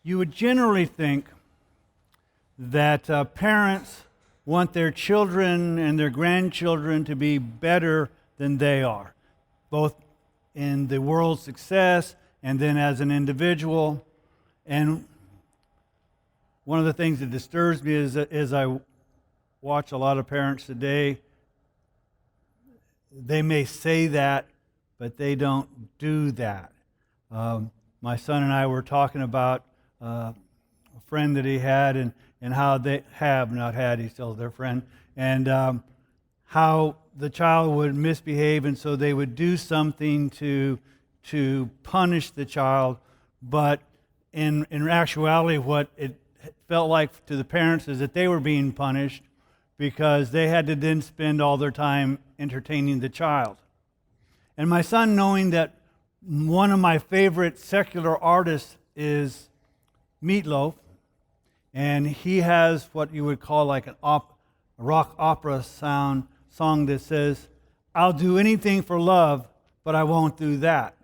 You would generally think that parents want their children and their grandchildren to be better than they are, both in the world's success and then as an individual. And one of the things that disturbs me is as I watch a lot of parents today, they may say that, but they don't do that. My son and I were talking about a friend that he had and how they have not had, he's still their friend, and how the child would misbehave, and so they would do something to punish the child, but in actuality what it felt like to the parents is that they were being punished because they had to then spend all their time entertaining the child. And my son, knowing that one of my favorite secular artists is Meatloaf, and he has what you would call like a rock opera song that says, "I'll do anything for love, but I won't do that."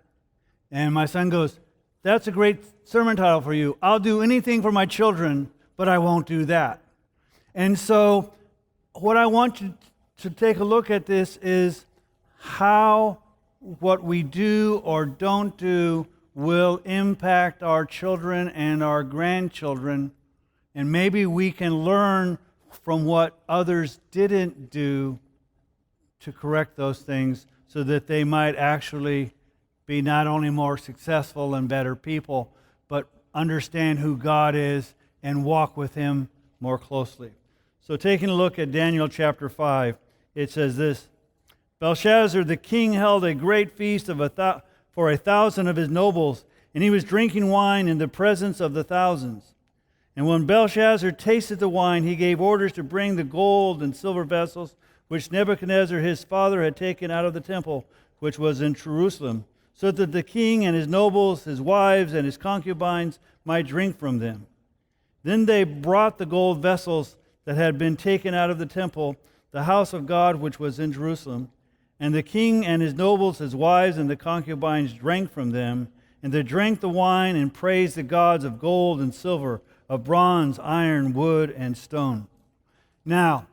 And my son goes, "That's a great sermon title for you. I'll do anything for my children, but I won't do that." And so what I want you to take a look at this is how what we do or don't do will impact our children and our grandchildren. And maybe we can learn from what others didn't do to correct those things so that they might actually be not only more successful and better people, but understand who God is and walk with Him more closely. So taking a look at Daniel chapter 5, it says this: Belshazzar the king held a great feast for 1,000 of his nobles, and he was drinking wine in the presence of the thousands. And when Belshazzar tasted the wine, he gave orders to bring the gold and silver vessels which Nebuchadnezzar his father had taken out of the temple, which was in Jerusalem, so that the king and his nobles, his wives, and his concubines might drink from them. Then they brought the gold vessels that had been taken out of the temple, the house of God which was in Jerusalem. And the king and his nobles, his wives, and the concubines drank from them, and they drank the wine and praised the gods of gold and silver, of bronze, iron, wood, and stone. Now,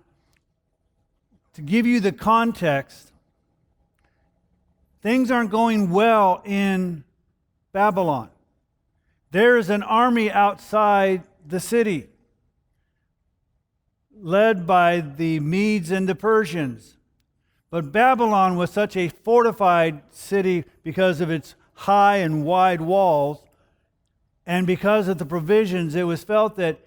to give you the context, things aren't going well in Babylon. There is an army outside the city, led by the Medes and the Persians. But Babylon was such a fortified city because of its high and wide walls, and because of the provisions, it was felt that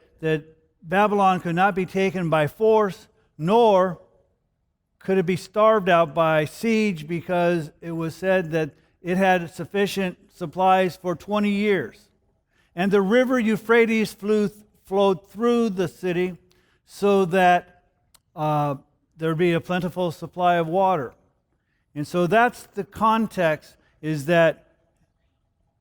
Babylon could not be taken by force, nor could it be starved out by siege, because it was said that it had sufficient supplies for 20 years. And the river Euphrates flowed through the city so that there would be a plentiful supply of water. And so that's the context, is that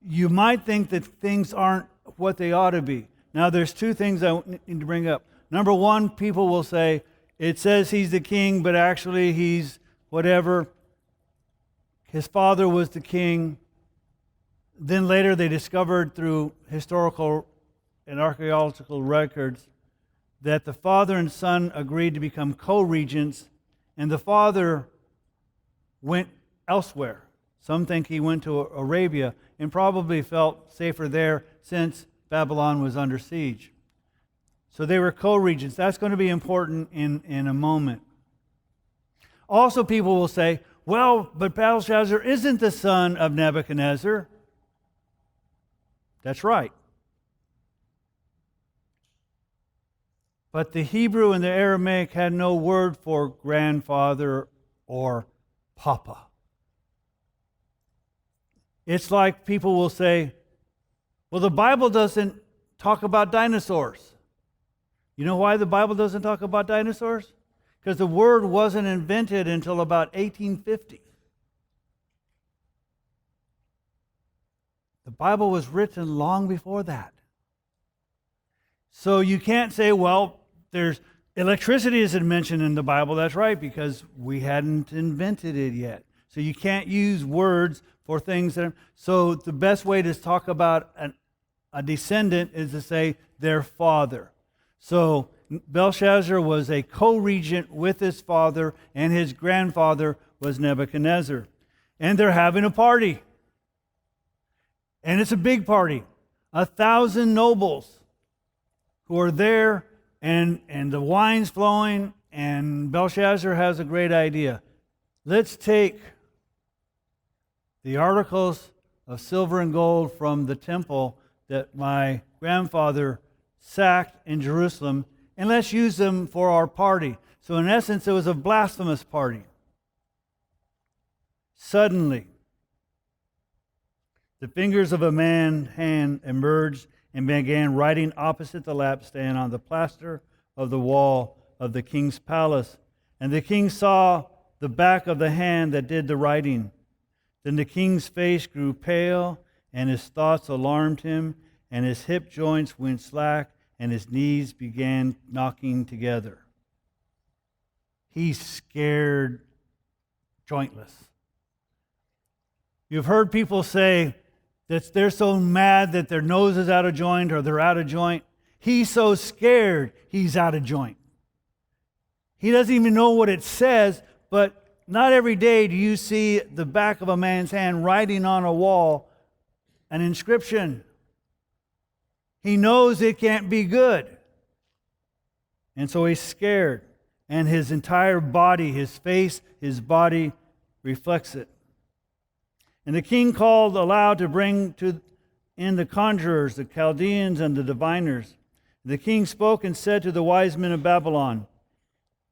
you might think that things aren't what they ought to be. Now, there's two things I need to bring up. Number one, people will say, it says he's the king, but actually he's whatever. His father was the king. Then later they discovered through historical and archaeological records that the father and son agreed to become co-regents, and the father went elsewhere. Some think he went to Arabia and probably felt safer there since Babylon was under siege. So they were co-regents. That's going to be important in a moment. Also, people will say, well, but Belshazzar isn't the son of Nebuchadnezzar. That's right. But the Hebrew and the Aramaic had no word for grandfather or papa. It's like people will say, well, the Bible doesn't talk about dinosaurs. You know why the Bible doesn't talk about dinosaurs? Because the word wasn't invented until about 1850. The Bible was written long before that. So you can't say, well, there's electricity isn't mentioned in the Bible. That's right, because we hadn't invented it yet. So you can't use words for things that are... So the best way to talk about a descendant is to say their father. So Belshazzar was a co-regent with his father, and his grandfather was Nebuchadnezzar. And they're having a party. And it's a big party. 1,000 nobles who are there, and the wine's flowing, and Belshazzar has a great idea. Let's take the articles of silver and gold from the temple that my grandfather sacked in Jerusalem, and let's use them for our party. So in essence, it was a blasphemous party. Suddenly, the fingers of a man's hand emerged and began writing opposite the lampstand on the plaster of the wall of the king's palace. And the king saw the back of the hand that did the writing. Then the king's face grew pale, and his thoughts alarmed him, and his hip joints went slack, and his knees began knocking together. He's scared jointless. You've heard people say that they're so mad that their nose is out of joint or they're out of joint. He's so scared he's out of joint. He doesn't even know what it says, but not every day do you see the back of a man's hand writing on a wall an inscription. He knows it can't be good. And so he's scared. And his entire body, his face, his body reflects it. And the king called aloud to bring in the conjurers, the Chaldeans, and the diviners. The king spoke and said to the wise men of Babylon,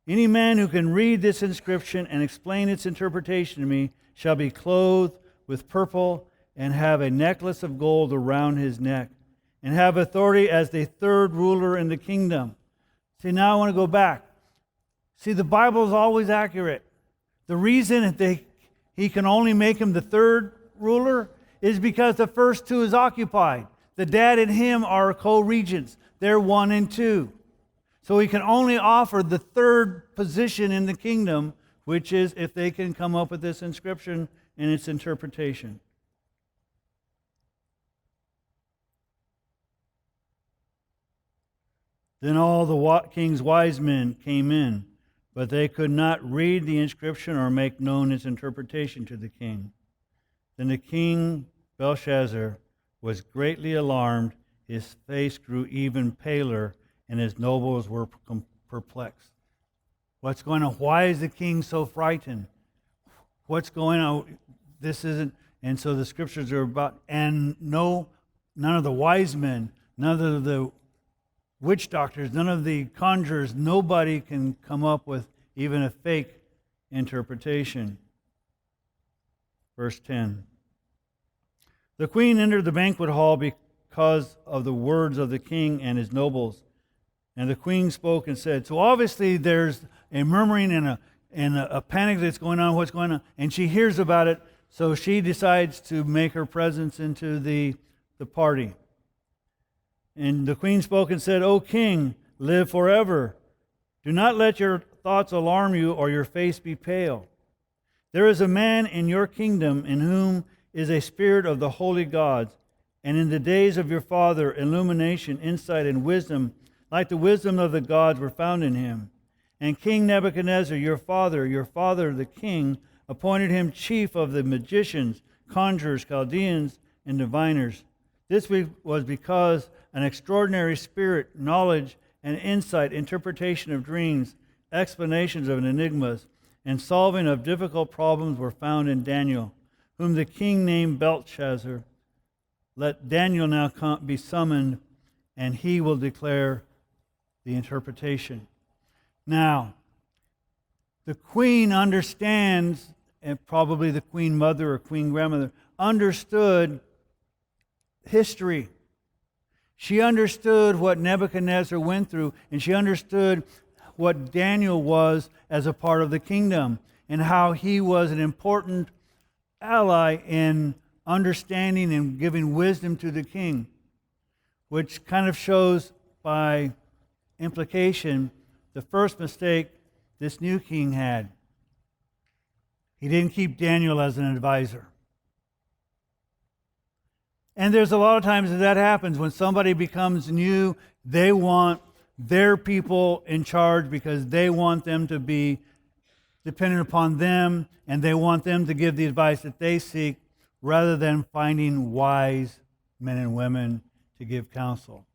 "Any man who can read this inscription and explain its interpretation to me shall be clothed with purple and have a necklace of gold around his neck, and have authority as the third ruler in the kingdom." See, now I want to go back. See, the Bible is always accurate. The reason he can only make him the third ruler is because the first two is occupied. The dad and him are co-regents. They're 1 and 2. So he can only offer the third position in the kingdom, which is if they can come up with this inscription and its interpretation. Then all the king's wise men came in, but they could not read the inscription or make known its interpretation to the king. Then the king, Belshazzar, was greatly alarmed. His face grew even paler, and his nobles were perplexed. What's going on? Why is the king so frightened? What's going on? This isn't... And so the scriptures are about... And none of the wise men, none of the witch doctors, none of the conjurers, nobody can come up with even a fake interpretation. Verse 10. The queen entered the banquet hall because of the words of the king and his nobles. And the queen spoke and said, so obviously there's a murmuring and a panic that's going on, what's going on, and she hears about it, so she decides to make her presence into the party. And the queen spoke and said, O king, live forever. Do not let your thoughts alarm you or your face be pale. There is a man in your kingdom in whom is a spirit of the holy gods, and in the days of your father, illumination, insight, and wisdom, like the wisdom of the gods, were found in him. And King Nebuchadnezzar, your father the king, appointed him chief of the magicians, conjurers, Chaldeans, and diviners. This was because an extraordinary spirit, knowledge, and insight, interpretation of dreams, explanations of enigmas, and solving of difficult problems were found in Daniel, whom the king named Belshazzar. Let Daniel now be summoned, and he will declare the interpretation. Now, the queen understands, and probably the queen mother or queen grandmother, understood history. She understood what Nebuchadnezzar went through, and she understood what Daniel was as a part of the kingdom, and how he was an important ally in understanding and giving wisdom to the king, which kind of shows by implication the first mistake this new king had. He didn't keep Daniel as an advisor. And there's a lot of times that happens when somebody becomes new, they want their people in charge because they want them to be dependent upon them, and they want them to give the advice that they seek rather than finding wise men and women to give counsel.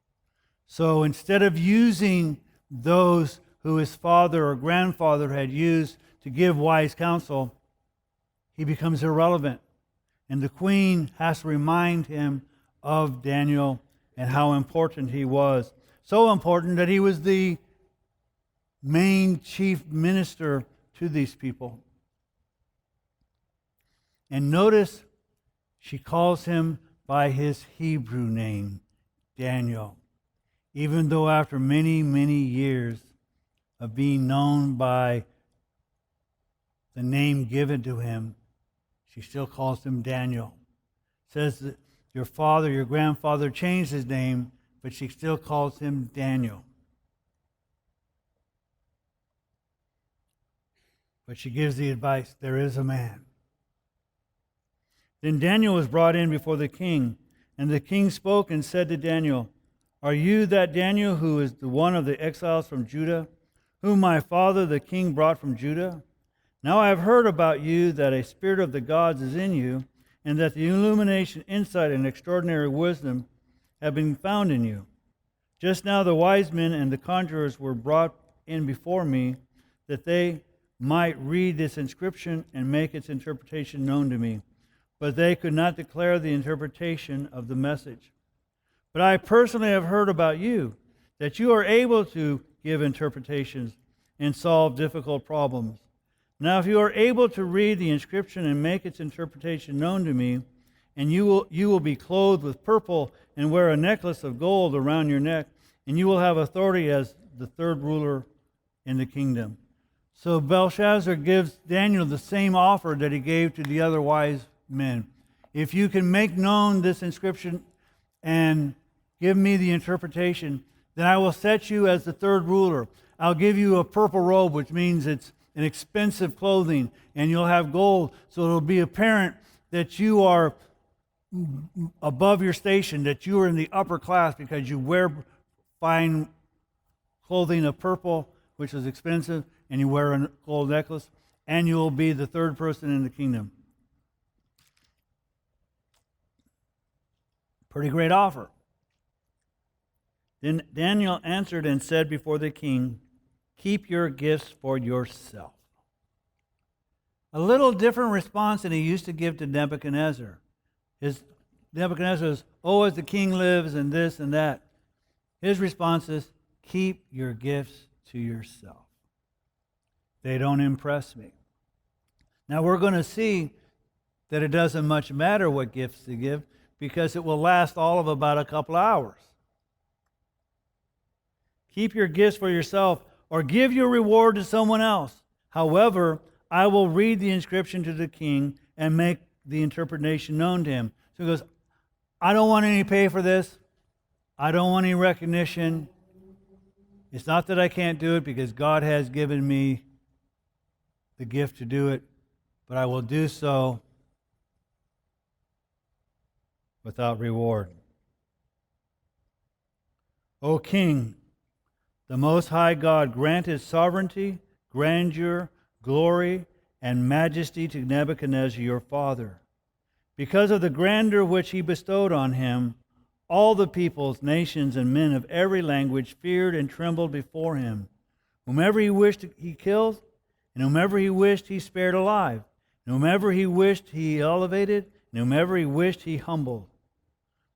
So instead of using those who his father or grandfather had used to give wise counsel, he becomes irrelevant. And the queen has to remind him of Daniel and how important he was. So important that he was the main chief minister to these people. And notice she calls him by his Hebrew name, Daniel, even though after many, many years of being known by the name given to him, she still calls him Daniel. It says that your father, your grandfather changed his name, but she still calls him Daniel. But she gives the advice, there is a man. Then Daniel was brought in before the king, and the king spoke and said to Daniel, are you that Daniel who is the one of the exiles from Judah, whom my father the king brought from Judah? Now I have heard about you that a spirit of the gods is in you, and that the illumination, insight, and extraordinary wisdom have been found in you. Just now the wise men and the conjurers were brought in before me, that they might read this inscription and make its interpretation known to me. But they could not declare the interpretation of the message. But I personally have heard about you, that you are able to give interpretations and solve difficult problems. Now if you are able to read the inscription and make its interpretation known to me, and you will be clothed with purple and wear a necklace of gold around your neck, and you will have authority as the third ruler in the kingdom. So Belshazzar gives Daniel the same offer that he gave to the other wise men. If you can make known this inscription and give me the interpretation, then I will set you as the third ruler. I'll give you a purple robe, which means it's an expensive clothing, and you'll have gold, so it'll be apparent that you are above your station, that you are in the upper class because you wear fine clothing of purple, which is expensive, and you wear a gold necklace, and you will be the third person in the kingdom. Pretty great offer. Then Daniel answered and said before the king, keep your gifts for yourself. A little different response than he used to give to Nebuchadnezzar. Nebuchadnezzar is, oh, as the king lives, and this and that. His response is, keep your gifts to yourself. They don't impress me. Now we're going to see that it doesn't much matter what gifts to give, because it will last all of about a couple hours. Keep your gifts for yourself, or give your reward to someone else. However, I will read the inscription to the king and make the interpretation known to him. So he goes, I don't want any pay for this. I don't want any recognition. It's not that I can't do it, because God has given me the gift to do it, but I will do so without reward. O King, the Most High God granted sovereignty, grandeur, glory, and majesty to Nebuchadnezzar your father. Because of the grandeur which he bestowed on him, all the peoples, nations, and men of every language feared and trembled before him. Whomever he wished he killed, and whomever he wished he spared alive, and whomever he wished he elevated, and whomever he wished he humbled.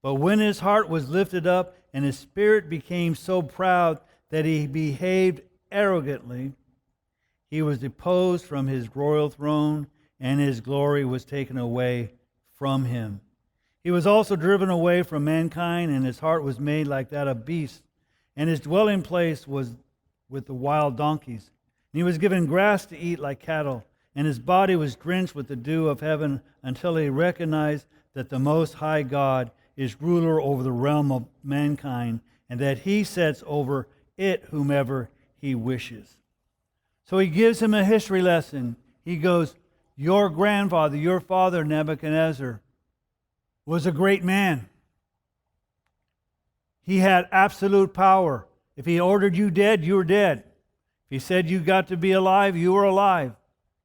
But when his heart was lifted up, and his spirit became so proud that he behaved arrogantly, he was deposed from his royal throne, and his glory was taken away from him. He was also driven away from mankind, and his heart was made like that of beasts, and his dwelling place was with the wild donkeys. And he was given grass to eat like cattle, and his body was drenched with the dew of heaven until he recognized that the Most High God is ruler over the realm of mankind, and that he sets over it whomever he wishes. So he gives him a history lesson. He goes, your grandfather, your father Nebuchadnezzar, was a great man. He had absolute power. If he ordered you dead, you were dead. If he said you got to be alive, you were alive.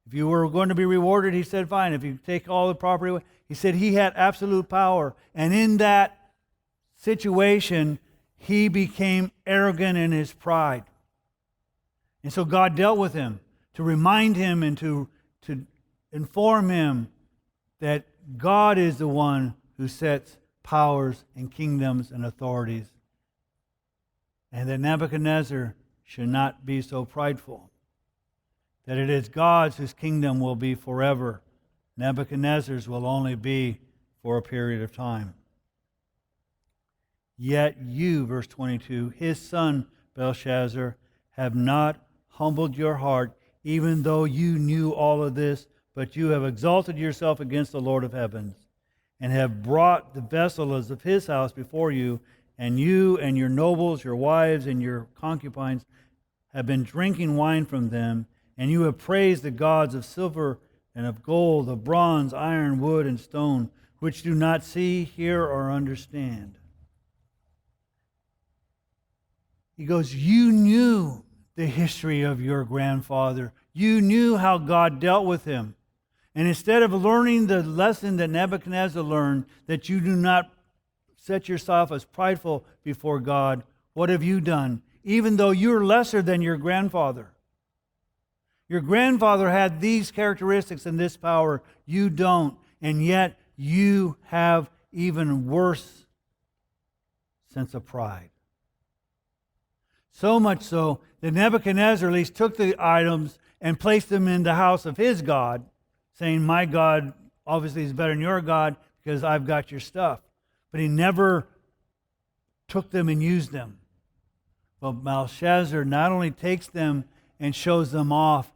If you were going to be rewarded, he said, fine. If you take all the property away, he said he had absolute power. And in that situation, he became arrogant in his pride. And so God dealt with him to remind him and to inform him that God is the one who sets powers and kingdoms and authorities, and that Nebuchadnezzar should not be so prideful, that it is God's whose kingdom will be forever. Nebuchadnezzar's will only be for a period of time. Yet you, verse 22, his son Belshazzar, have not humbled your heart, even though you knew all of this, but you have exalted yourself against the Lord of heavens, and have brought the vessels of his house before you, and you and your nobles, your wives, and your concubines have been drinking wine from them, and you have praised the gods of silver and of gold, of bronze, iron, wood, and stone, which do not see, hear, or understand. He goes, you knew the history of your grandfather. You knew how God dealt with him. And instead of learning the lesson that Nebuchadnezzar learned, that you do not set yourself as prideful before God, what have you done? Even though you're lesser than your grandfather. Your grandfather had these characteristics and this power. You don't. And yet you have even worse sense of pride. So much so that Nebuchadnezzar at least took the items and placed them in the house of his God, saying, my God obviously is better than your God because I've got your stuff. But he never took them and used them. But Belshazzar not only takes them and shows them off,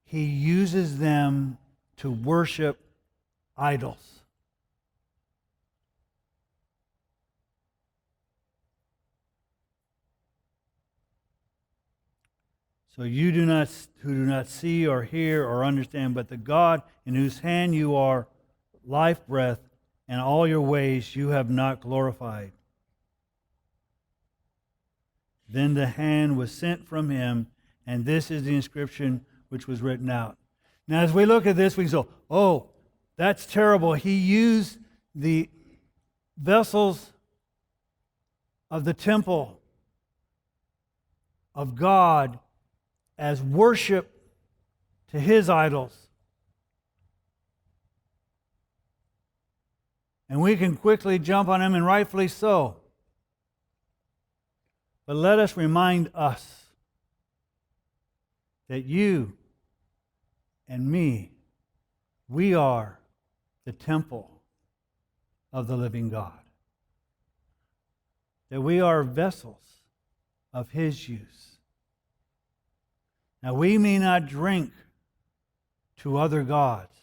he uses them to worship idols. So you who do not see or hear or understand, but the God in whose hand you are life breath, and all your ways you have not glorified. Then the hand was sent from him, and this is the inscription which was written out. Now as we look at this, we go, oh, that's terrible. He used the vessels of the temple of God as worship to his idols. And we can quickly jump on him, and rightfully so. But let us remind us that you and me, we are the temple of the living God. That we are vessels of his use. Now, we may not drink to other gods,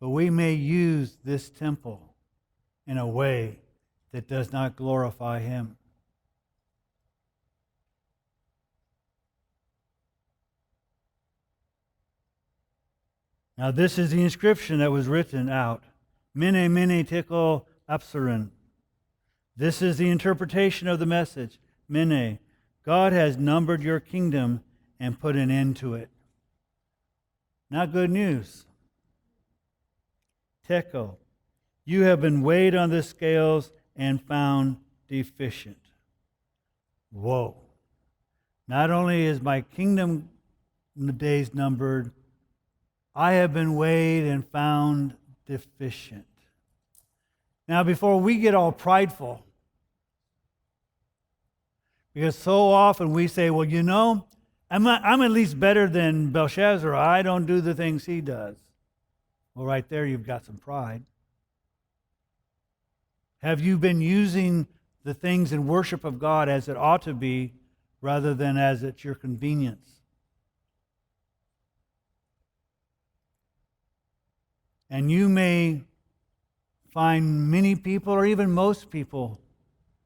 but we may use this temple in a way that does not glorify him. Now, this is the inscription that was written out. Mene, mene, tekel, apsaron. This is the interpretation of the message. Mene, God has numbered your kingdom and put an end to it. Not good news. Tekel, you have been weighed on the scales and found deficient. Whoa. Not only is my kingdom days numbered, I have been weighed and found deficient. Now, before we get all prideful, because so often we say, well, you know, I'm at least better than Belshazzar. I don't do the things he does. Well, right there you've got some pride. Have you been using the things in worship of God as it ought to be rather than as at your convenience? And you may find many people, or even most people,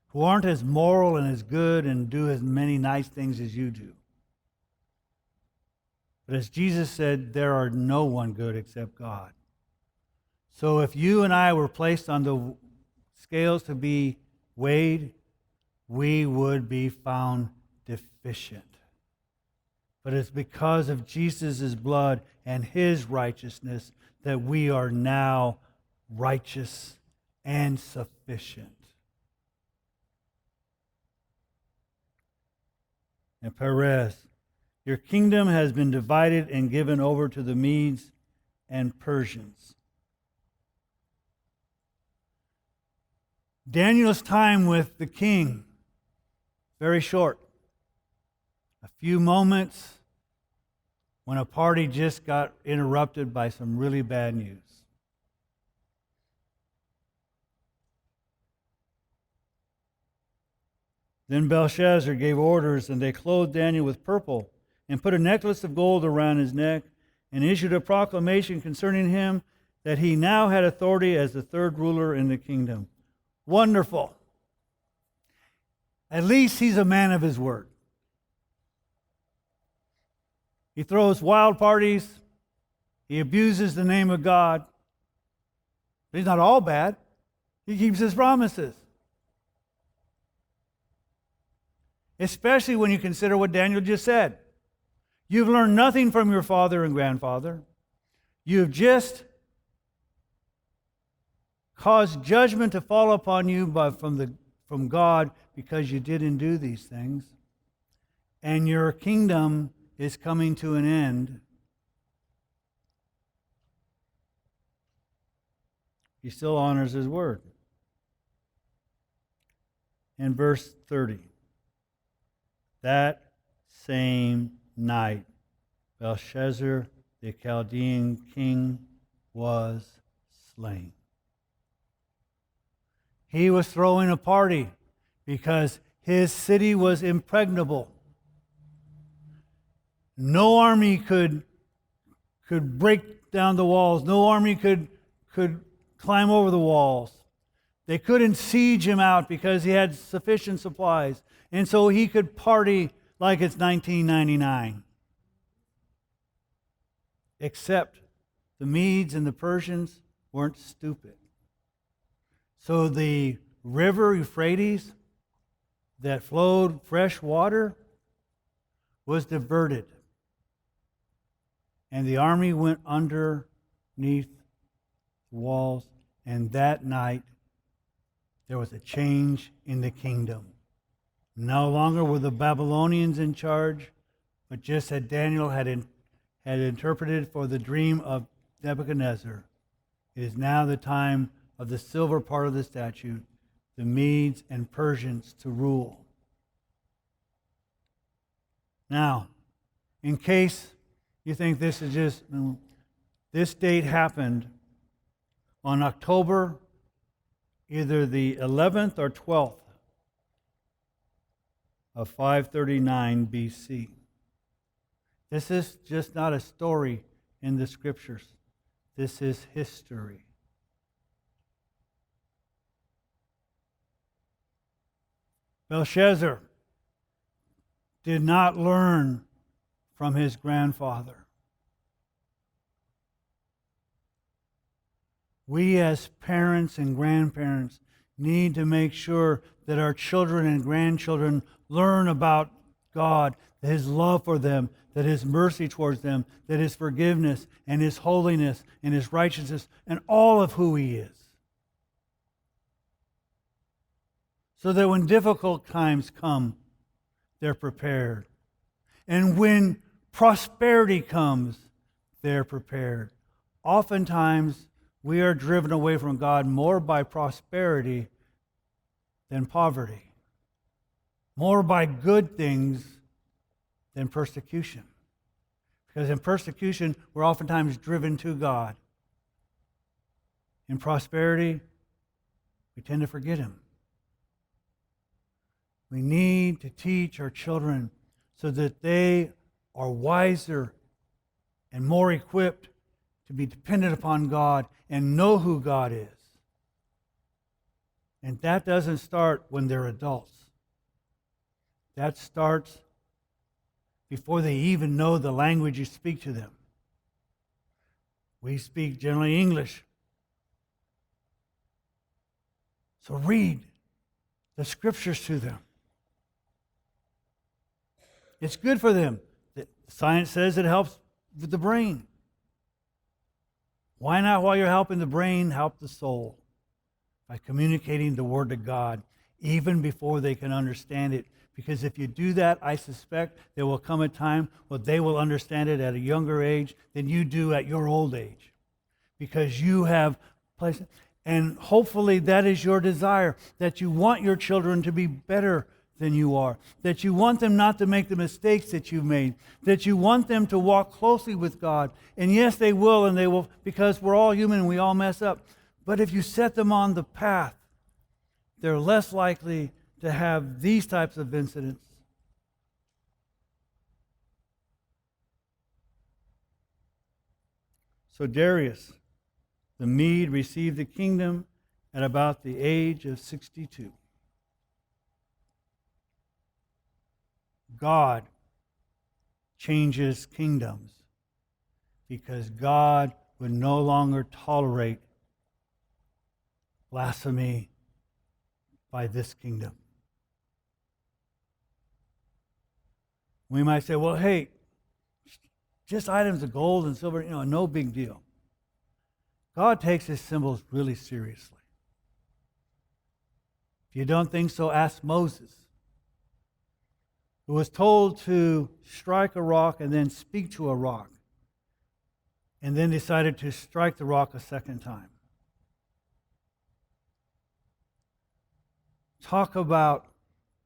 who aren't as moral and as good and do as many nice things as you do. But as Jesus said, there are no one good except God. So if you and I were placed on the scales to be weighed, we would be found deficient. But it's because of Jesus' blood and his righteousness that we are now righteous and sufficient. And Perez, your kingdom has been divided and given over to the Medes and Persians. Daniel's time with the king, very short. A few moments when a party just got interrupted by some really bad news. Then Belshazzar gave orders, and they clothed Daniel with purple and put a necklace of gold around his neck and issued a proclamation concerning him that he now had authority as the third ruler in the kingdom. Wonderful. At least he's a man of his word. He throws wild parties. He abuses the name of God. But he's not all bad. He keeps his promises. Especially when you consider what Daniel just said. You've learned nothing from your father and grandfather. You've just caused judgment to fall upon you from God because you didn't do these things. And your kingdom is coming to an end. He still honors his word. In verse 30, that same night, Belshazzar, the Chaldean king, was slain. He was throwing a party because his city was impregnable. No army could break down the walls. No army could climb over the walls. They couldn't siege him out because he had sufficient supplies. And so he could party like it's 1999. Except the Medes and the Persians weren't stupid. So the river Euphrates that flowed fresh water was diverted. And the army went underneath the walls. And that night, there was a change in the kingdom. No longer were the Babylonians in charge, but just as Daniel had interpreted for the dream of Nebuchadnezzar, it is now the time of the silver part of the statute, the Medes and Persians to rule. Now, in case you think this is just, this date happened on October either the 11th or 12th of 539 BC. This is just not a story in the scriptures. This is history. Belshazzar did not learn from his grandfather. We as parents and grandparents need to make sure that our children and grandchildren learn about God, that His love for them, that His mercy towards them, that His forgiveness and His holiness and His righteousness and all of who He is. So that when difficult times come, they're prepared. And when prosperity comes, they're prepared. Oftentimes, we are driven away from God more by prosperity than poverty, more by good things than persecution. Because in persecution, we're oftentimes driven to God. In prosperity, we tend to forget Him. We need to teach our children so that they are wiser and more equipped to be dependent upon God and know who God is. And that doesn't start when they're adults. That starts before they even know the language you speak to them. We speak generally English. So read the scriptures to them. It's good for them. Science says it helps with the brain. Why not, while you're helping the brain, help the soul by communicating the Word of God even before they can understand it? Because if you do that, I suspect there will come a time where they will understand it at a younger age than you do at your old age. Because you have placed it. And hopefully that is your desire, that you want your children to be better than you are, that you want them not to make the mistakes that you've made, that you want them to walk closely with God. And yes, they will, because we're all human and we all mess up. But if you set them on the path, they're less likely to have these types of incidents. So Darius the Mede received the kingdom at about the age of 62. God changes kingdoms because God would no longer tolerate blasphemy by this kingdom. We might say, well, hey, just items of gold and silver, no big deal. God takes his symbols really seriously. If you don't think so, ask Moses, who was told to strike a rock and then speak to a rock, and then decided to strike the rock a second time. Talk about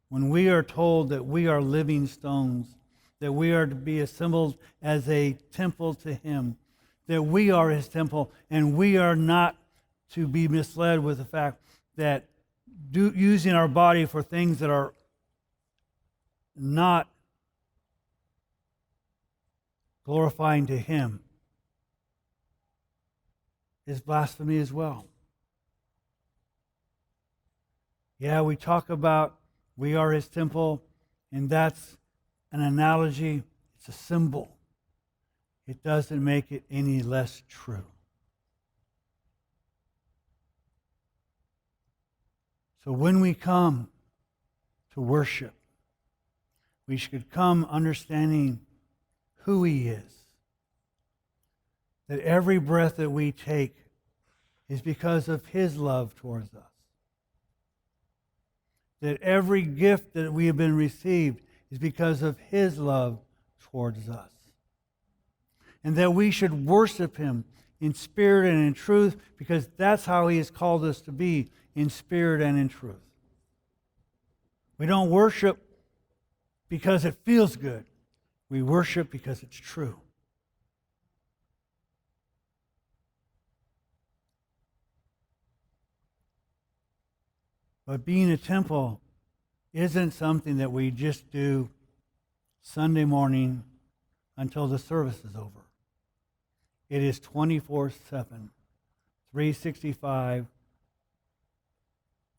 when we are told that we are living stones, that we are to be assembled as a temple to him, that we are his temple, and we are not to be misled with the fact that using our body for things that are not glorifying to him is blasphemy as well. Yeah, we talk about we are his temple, and that's an analogy. It's a symbol. It doesn't make it any less true. So when we come to worship, we should come understanding who he is. That every breath that we take is because of his love towards us. That every gift that we have been received is because of his love towards us. And that we should worship him in spirit and in truth, because that's how he has called us to be, in spirit and in truth. We don't worship because it feels good. We worship because it's true. But being a temple isn't something that we just do Sunday morning until the service is over. It is 24/7, 365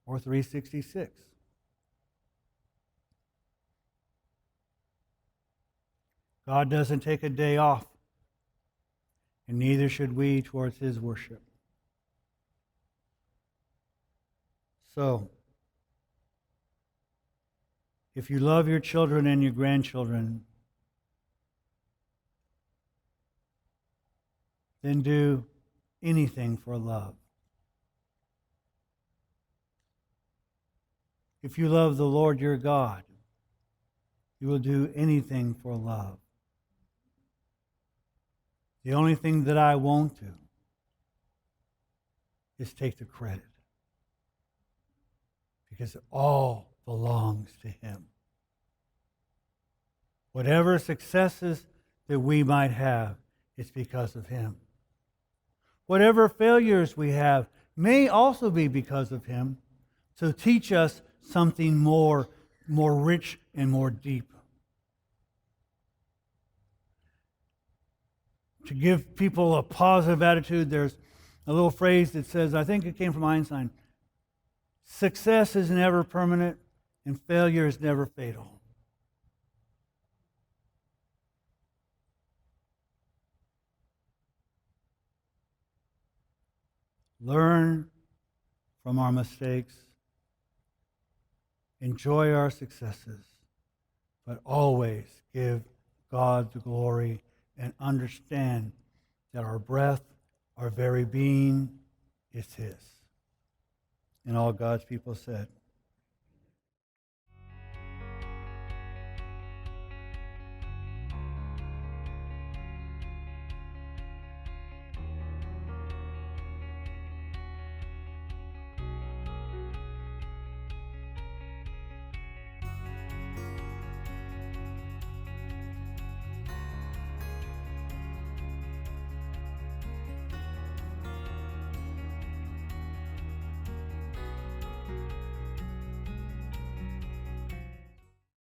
or 366. God doesn't take a day off, and neither should we towards his worship. So, if you love your children and your grandchildren, then do anything for love. If you love the Lord your God, you will do anything for love. The only thing that I won't do is take the credit, because it all belongs to him. Whatever successes that we might have, it's because of him. Whatever failures we have may also be because of him, to teach us something more rich and more deep. To give people a positive attitude, there's a little phrase that says, I think it came from Einstein, success is never permanent and failure is never fatal. Learn from our mistakes. Enjoy our successes. but always give God the glory and understand that our breath, our very being, is His. And all God's people said,